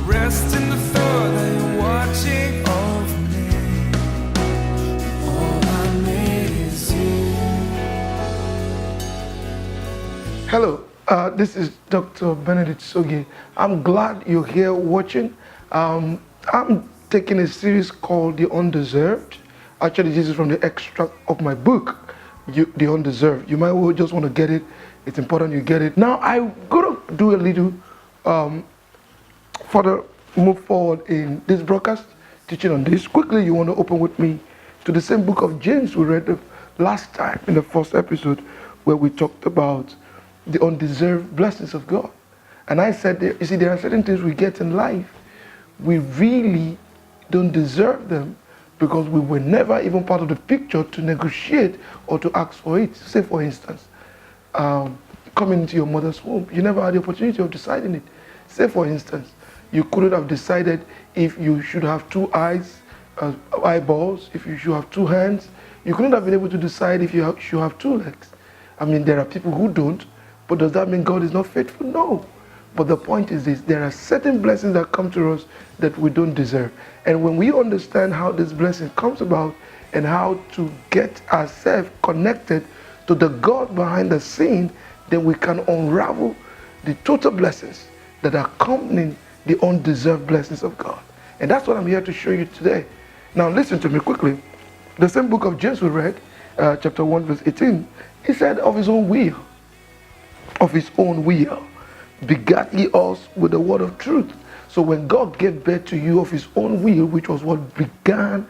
Rest in the thought that you're watching over me. All I need is you. Hello, this is Dr. Benedict Sogie. I'm glad you're here watching. I'm taking a series called The Undeserved. Actually, this is from the extract of my book, The Undeserved. You might well just want to get it. It's important you get it. Now, I'm going to do a little further move forward in this broadcast, teaching on this. Quickly, you want to open with me to the same book of James we read the last time in the first episode, where we talked about the undeserved blessings of God. And I said, you see, there are certain things we get in life, we really don't deserve them because we were never even part of the picture to negotiate or to ask for it. Say, for instance, coming into your mother's womb, you never had the opportunity of deciding it. Say, for instance, you couldn't have decided if you should have two eyes, eyeballs, if you should have two hands. You couldn't have been able to decide if you should have two legs. I mean, there are people who don't, but does that mean God is not faithful? No. But the point is this, there are certain blessings that come to us that we don't deserve. And when we understand how this blessing comes about and how to get ourselves connected to the God behind the scene, then we can unravel the total blessings that are accompanying the undeserved blessings of God. And that's what I'm here to show you today. Now listen to me quickly. The same book of James we read, chapter 1, verse 18, he said, of his own will, begat he us with the word of truth. So when God gave birth to you of his own will, which was what began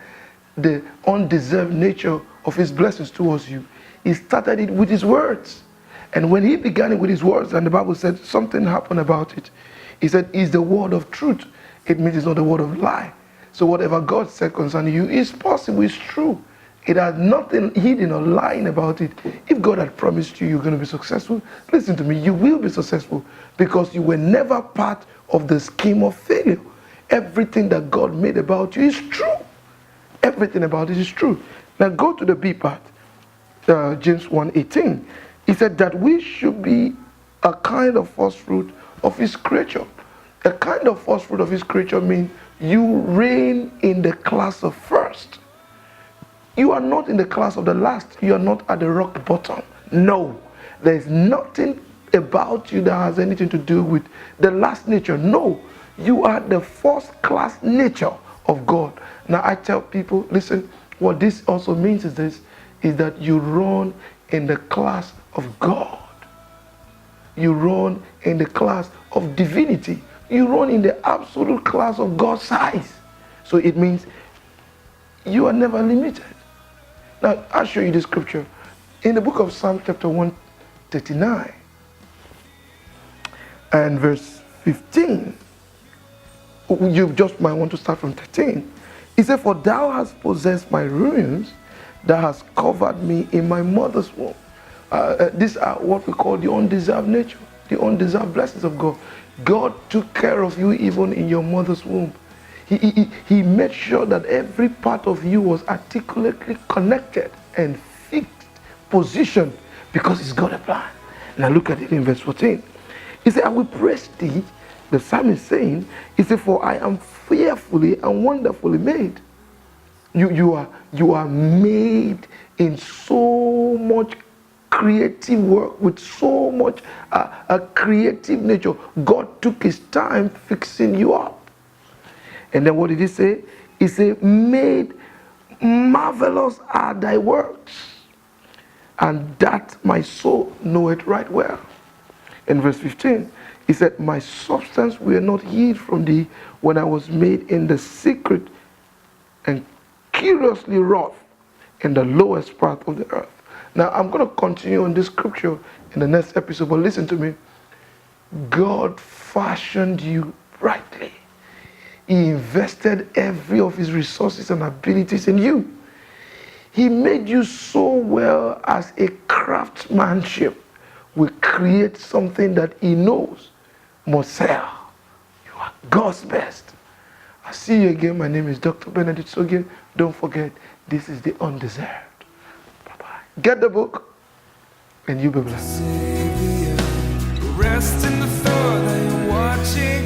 the undeserved nature of his blessings towards you, he started it with his words. And when he began it with his words, and the Bible said something happened about it, he said, it's the word of truth. It means it's not the word of lie. So whatever God said concerning you is possible, it's true. It has nothing hidden or lying about it. If God had promised you you're going to be successful, listen to me, you will be successful because you were never part of the scheme of failure. Everything that God made about you is true. Everything about it is true. Now go to the B part, James 1:18. He said that we should be a kind of first fruit of his creature. A kind of first fruit of his creature means you reign in the class of first. You are not in the class of the last. You are not at the rock bottom. No. There's nothing about you that has anything to do with the last nature. No. You are the first class nature of God. Now I tell people, listen, what this also means is this, is that you run in the class of God. You run in the class of divinity. You run in the absolute class of God's size. So it means you are never limited. Now, I'll show you the scripture. In the book of Psalm chapter 139 and verse 15, you just might want to start from 13. He said, for thou hast possessed my ruins, thou hast covered me in my mother's womb. These are what we call the undeserved nature, the undeserved blessings of God. God took care of you even in your mother's womb. He made sure that every part of you was articulately connected and fixed, positioned, because he's got a plan. Now look at it in verse 14. He said, I will praise thee, the psalmist saying, he said, for I am fearfully and wonderfully made. You are made in so much creative work, with so much a creative nature. God took his time fixing you up. And then what did he say? He said, made marvelous are thy works, and that my soul knoweth right well. In verse 15, he said, my substance were not hid from thee when I was made in the secret and curiously wrought in the lowest part of the earth. Now, I'm going to continue on this scripture in the next episode, but listen to me. God fashioned you rightly. He invested every of his resources and abilities in you. He made you so well as a craftsmanship will create something that he knows must sell. You are God's best. I'll see you again. My name is Dr. Benedict Sogie. Don't forget, this is the Undeserved. Bye-bye. Get the book and you be blessed. Rest in the thought that you're watching